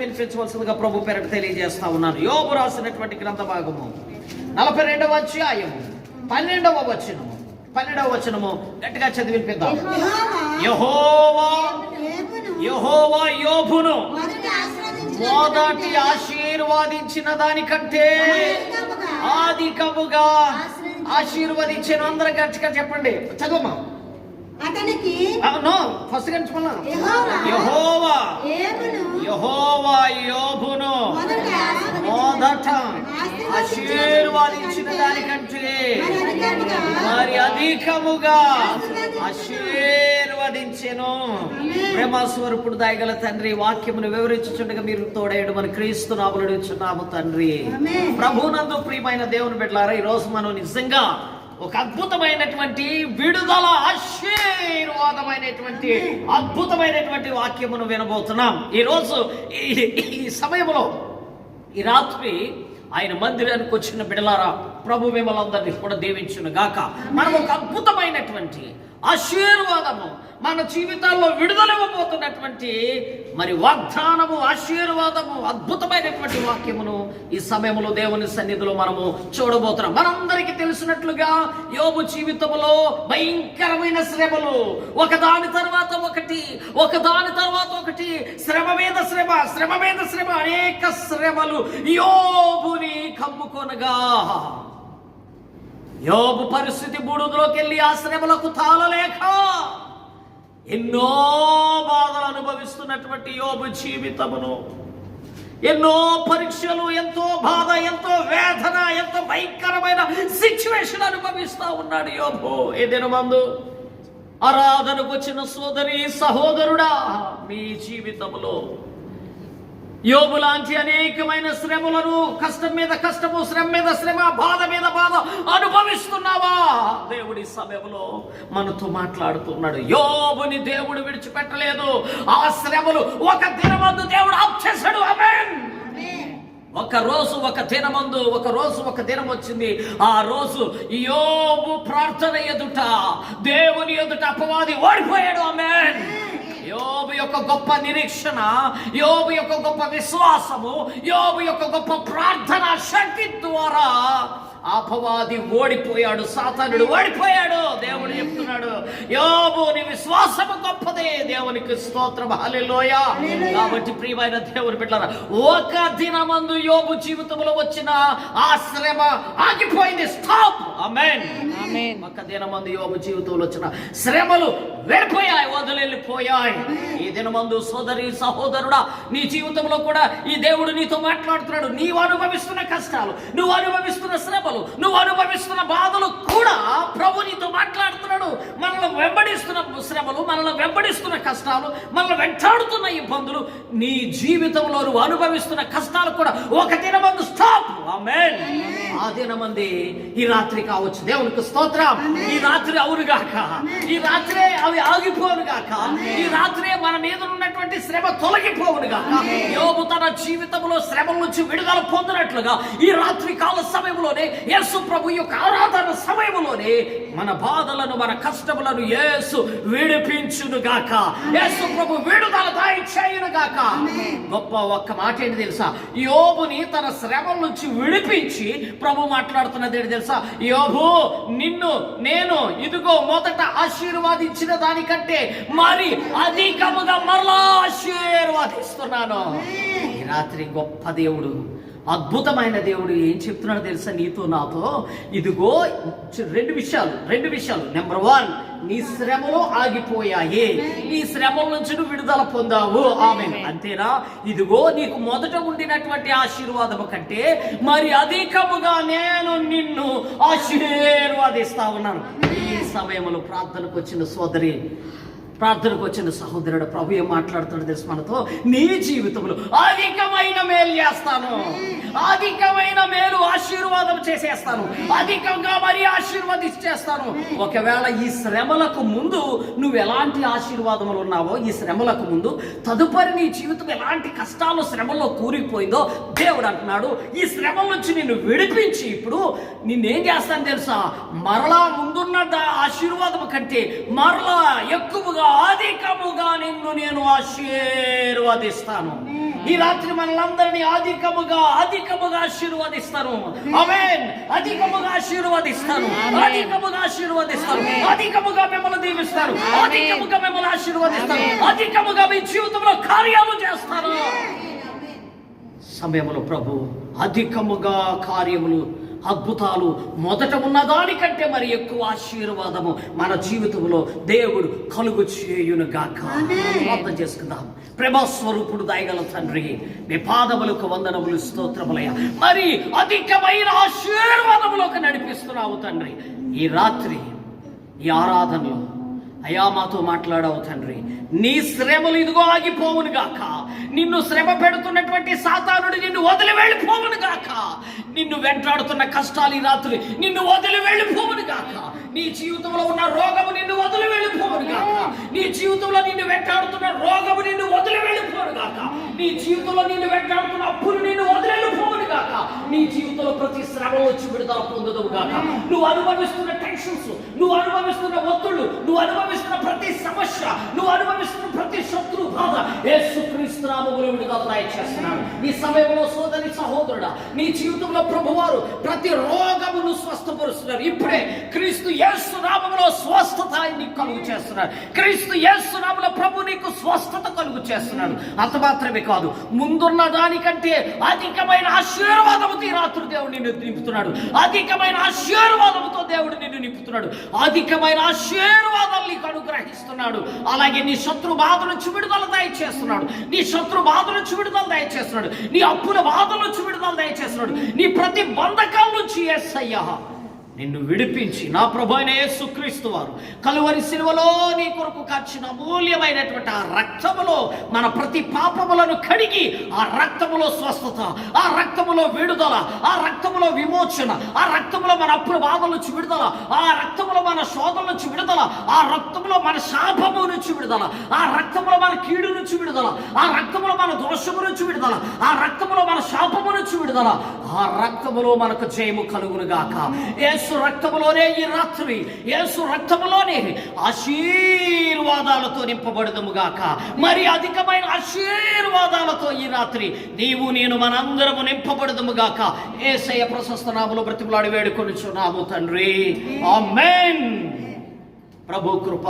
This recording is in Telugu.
వినిపించవలసిందిగా ప్రభు పేరట తెలియజేస్తా ఉన్నాను. యోబు రాసినటువంటి గ్రంథ భాగము 42వ అధ్యాయము 12వ వచనము గట్టిగా చదివి వినిపిద్దాం. యెహోవా యోబును మొదటి ఆశీర్వాదించిన దానికంటే అధికముగా ఆశీర్వదించిన. అందరూ గట్టిగా చెప్పండి, చదువమ్మా. అతనికి ఫస్ట్ గంచుకున్నాను. యెహోవా యోబును మొదట ఆశీర్వాదించిన దానికంటే మరి అధికముగా ఆశీర్వదించెను. ప్రేమస్వరూపుడు దయగల తండ్రి, వాక్యమును వివరించుచుండగా మీరు తోడేయడం మన క్రీస్తు నామములో అడుగుచున్నాము తండ్రి. ప్రభునందు ప్రియమైన దేవుని బిడ్డలారా, ఈ రోజు మనం నిజంగా ఒక అద్భుతమైనటువంటి విడుదల, ఆశీర్వాదమైనటువంటి అద్భుతమైనటువంటి వాక్యమును వినబోతున్నాం. ఈరోజు ఈ సమయంలో, ఈ రాత్రి ఆయన మందిరానికి వచ్చిన బిడ్డలారా, ప్రభు మిమ్మల్ని కూడా దీవించును గాక. మనం ఒక అద్భుతమైనటువంటి ఆశీర్వాదము, మన జీవితాల్లో విడుదలవ్వబోతున్నటువంటి మరి వాగ్దానము, ఆశీర్వాదము, అద్భుతమైనటువంటి వాక్యమును ఈ సమయంలో దేవుని సన్నిధిలో మనము చూడబోతున్నాం. మనందరికీ తెలిసినట్లుగా యోబు జీవితంలో భయంకరమైన శ్రమలు, ఒకదాని తర్వాత ఒకటి, శ్రమ మీద శ్రమ, అనేక శ్రమలు యోబుని కమ్ముకొనగా యోబు పరిస్థితి బూడిదలోకి వెళ్ళి ఆ శ్రమలకు తాళలేక ఎన్నో బాధలు అనుభవిస్తున్నటువంటి యోబు జీవితమును, ఎన్నో పరీక్షలు, ఎంతో బాధ, ఎంతో వేదన, ఎంతో భయంకరమైన సిచ్యువేషన్ అనుభవిస్తా ఉన్నాడు యోబు. ఏదైనా మందు ఆరాధనకు వచ్చిన సోదరి సహోదరుడా, మీ జీవితంలో యోబు లాంటి అనేకమైన శ్రమలను, కష్టం మీద కష్టము, శ్రమ మీద శ్రమ, బాధ మీద బాధ అనుభవిస్తున్నావా? దేవుడి సమయంలో మనతో మాట్లాడుతున్నాడు. యోబుని దేవుడు విడిచిపెట్టలేదు. ఆ శ్రమలు ఒక దినమందు దేవుడు ఆఫ్ చేశాడు. ఆమేన్. ఒక రోజు ఒక దినం వచ్చింది. ఆ రోజు యోబు ప్రార్థన ఎదుట, దేవుని ఎదుట అపవాది ఓడిపోయాడు. ఆమేన్. యోబు యొక్క గొప్ప నిరీక్షణ, యోబు యొక్క గొప్ప విశ్వాసము, యోబు యొక్క గొప్ప ప్రార్థన శక్తి ద్వారా అపవాది ఓడిపోయాడు, సాతానుడు ఓడిపోయాడు. దేవుడు చెప్తున్నాడు, యోబు నీ విశ్వాసము గొప్పదే. దేవునికి స్తోత్రం, హల్లెలూయా. కాబట్టి ప్రియమైన దేవుని బిడ్డలారా, ఒక దినమందు యోబు జీవితంలో వచ్చిన ఆ శ్రమ ఆగిపోయింది. స్టాప్. ఆమేన్. ఒక దినమందు యోబు జీవితంలో వచ్చిన శ్రమలు వెళ్ళిపోయాయి, వదిలిపోయాయి. ఈ దినమందు సోదరి సహోదరుడా, నీ జీవితంలో కూడా ఈ దేవుడు నీతో మాట్లాడుతున్నాడు. నీవు అనుభవిస్తున్న కష్టాలు, నువ్వు అనుభవిస్తున్న శ్రమలు, నువ్వు అనుభవిస్తున్న బాధలు కూడా ప్రభు నీతో మాట్లాడుతున్నాడు. మనల్ని వెంబడిస్తున్న శ్రమలు, మనల్ని వెంబడిస్తున్న కష్టాలు, మనల్ని వెంటాడుతున్న ఇబ్బందులు, నీ జీవితంలో నువ్వు అనుభవిస్తున్న కష్టాలు కూడా ఒక దినమందు స్టాప్. ఆమేన్. ఆ దినమంది ఈ రాత్రి కావచ్చు. దేవునికి స్తోత్రం. ఈ రాత్రి అవునుగాక, ఈ రాత్రే అవి ఆగిపోను గాక, ఈ రాత్రే మన మీద ఉన్నటువంటి శ్రమ తొలగిపోవును గాక. యోబు తన జీవితంలో శ్రమల నుంచి విడుదల పొందినట్లుగా ఈ రాత్రి కాల సమయంలోనే, యేసు ప్రభు యొక్క ఆరాధన సమయంలోనే మన బాధలను, మన కష్టములను యేసు విడిపించును గాక. యేసు ప్రభు విడుదల దయచేయును గాక. గొప్ప ఒక్క మాట ఏంటి తెలుసా? యోబుని తన శ్రమల నుంచి విడిపించి ప్రభు మాట్లాడుతున్నది ఏంటి తెలుసా? యోబు, నిన్ను నేను ఇదిగో మొదట ఆశీర్వాదించిన దానికంటే మరి అధికముగా మరలా ఆశీర్వాదిస్తున్నాను. ఈ రాత్రి గొప్ప దేవుడు, అద్భుతమైన దేవుడు ఏం చెప్తున్నాడు తెలుసా నీతో నాతో? ఇదిగో రెండు విషయాలు. నెంబర్ 1, నీ శ్రమలు ఆగిపోయాయి. నీ శ్రమల నుంచి నువ్వు విడుదల పొందావు. ఆమేన్. అంతేనా? ఇదిగో నీకు మొదట ఉండినటువంటి ఆశీర్వాదము కంటే మరి అధికముగా నేను నిన్ను ఆశీర్వాదిస్తా ఉన్నాను. ఈ సమయంలో ప్రార్థనకు వచ్చిన సోదరి, ప్రార్థనకు వచ్చిన సహోదరుడు, ప్రభు ఏం మాట్లాడుతున్నాడు తెలుసు మనతో? నీ జీవితంలో అధికమైన మేలు చేస్తాను, అధికమైన మేలు ఆశీర్వాదం చేసేస్తాను, అధికంగా మరి ఆశీర్వదించేస్తాను. ఒకవేళ ఈ శ్రమలకు ముందు నువ్వు ఎలాంటి ఆశీర్వాదములు ఉన్నావో, ఈ శ్రమలకు ముందు తదుపరి నీ జీవితం ఎలాంటి కష్టాలు, శ్రమల్లో కూరిపోయిందో దేవుడు అంటున్నాడు, ఈ శ్రమల నుంచి నిన్ను విడిపించి ఇప్పుడు నిన్నేం చేస్తాను తెలుసా? మరలా ముందున్న ఆశీర్వాదం కంటే మరలా ఎక్కువగా, అధికముగా నిన్ను నేను ఆశీర్వదిస్తాను. ఈ రాత్రి మనలందరినీ అధికముగా ఆశీర్వదిస్తాను. ఆమేన్. అధికముగా ఆశీర్వదిస్తాను, అధికముగా ఆశీర్వదిస్తాను, అధికముగా మిమ్మల్ని దీవిస్తాను, అధికముగా మిమ్మల్ని ఆశీర్వదిస్తాను, అధికముగా మీ జీవితంలో కార్యాలు చేస్తాను. సమయంలో ప్రభు అధికముగా కార్యములు, అద్భుతాలు, మొదట ఉన్న దానికంటే మరి ఎక్కువ ఆశీర్వాదము మన జీవితంలో దేవుడు కలుగు చేయునుగాక. ప్రార్థన చేసుకుందాం. ప్రేమస్వరూపుడు దయగల తండ్రి, మీ పాదములకు వందనములు, స్తోత్రములయ్యా. మరి అధికమైన ఆశీర్వాదములోకి నడిపిస్తున్నావు తండ్రి. ఈ రాత్రి ఈ ఆరాధనలో అయ్యా మాతో మాట్లాడావు తండ్రి. నీ శ్రమలు ఇదిగో ఆగిపోవును గాక. నిన్ను శ్రమ పెడుతున్నటువంటి సాతానుడు నిన్ను వదిలి వెళ్ళిపోవును గాక. నిన్ను వెంటాడుతున్న కష్టాలు ఈ రాత్రి నిన్ను వదిలి వెళ్ళిపోవును గాక. నీ జీవితంలో ఉన్న రోగము నిన్ను వదిలి వెళ్ళిపోవును గాక. నీ జీవితంలో నిన్ను వెంటాడుతున్న రోగము నిన్ను వదిలి వెళ్ళిపోవును గాక. నీ జీవితంలో నిన్ను వెంటాడుతున్న అప్పులు నిన్ను వదిలి వెళ్ళిపోవును గాక. నీ జీవితంలో ప్రతి శ్రమ వచ్చి విడుదల పొందుదువు గాక. నువ్వు అనుభవిస్తున్న టెన్షన్స్, నువ్వు అనుభవిస్తున్న ఒత్తుళ్ళు, నువ్వు అనుభవిస్తున్న ప్రతి సమస్య, నువ్వు అనుభవిస్తున్న ప్రతి శత్రు బాధ యేసుక్రీస్తు నామములో విడుదల దయచేస్తున్నాను. ఈ సమయంలో సోదరి సహోదరుడా, నీ జీవితంలో ప్రభువారు ప్రతి రోగమును స్వస్థపరుస్తున్నారు. ఇప్పుడే క్రీస్తు యేసు నామములో స్వస్థత నీకు కలుగు చేస్తున్నారు. క్రీస్తు యేసు నామములో ప్రభు నీకు స్వస్థత కలుగు చేస్తున్నాడు. అంత మాత్రమే కాదు, ముందున్న దానికంటే అధికమైన ఆశీర్వాదముతో ఈ రాత్రి దేవుడు నిన్ను నింపుతున్నాడు. అధికమైన ఆశీర్వాదముతో దేవుడు నిన్ను నింపుతున్నాడు. అధికమైన ఆశీర్వాదాలు నీకు అనుగ్రహిస్తున్నాడు. అలాగే నీ శత్రు బాధ నుంచి విడుదల దయచేస్తున్నాడు. నీ శత్రు బాధ నుంచి విడుదల దయచేస్తున్నాడు. నీ అప్పుల బాధ నుంచి విడుదల దయచేస్తున్నాడు. నీ ప్రతి బంధకాల నుంచి యేసయ్యా నిన్ను విడిపించి, నా ప్రభువైన యేసుక్రీస్తు వారు కలువరి శిలువలో నీ కొరకు కార్చిన అమూల్యమైనటువంటి ఆ రక్తములో మన ప్రతి పాపములను కడిగి, ఆ రక్తములో స్వస్థత, ఆ రక్తములో విడుదల, ఆ రక్తములో విమోచన, ఆ రక్తములో మన అప్పుల బాధల నుంచి విడుదల, ఆ రక్తములో మన శోధల నుంచి విడుదల, ఆ రక్తములో మన శాపము నుంచి విడుదల, ఆ రక్తములో మన కీడు నుంచి విడుదల, ఆ రక్తములో మన దోషము నుంచి విడుదల, ఆ రక్తములో మన శాపము నుంచి విడుదల, ఆ రక్తములో మనకు జయము కలుగును గాక. యేసు రక్తములోనే ఈ రాత్రి, యేసు రక్తములోనే ఆశీర్వాదాలతో నింపబడదుము గాక. మరి అధికమైన ఆశీర్వాదాలతో ఈ రాత్రి నీవు నేను మనందరము నింపబడదుము గాక. యేసయ్య ప్రశస్త నామములో బ్రతిమలాడి వేడుకొనుచున్నాము తండ్రి. ఆమేన్. ప్రభు కృప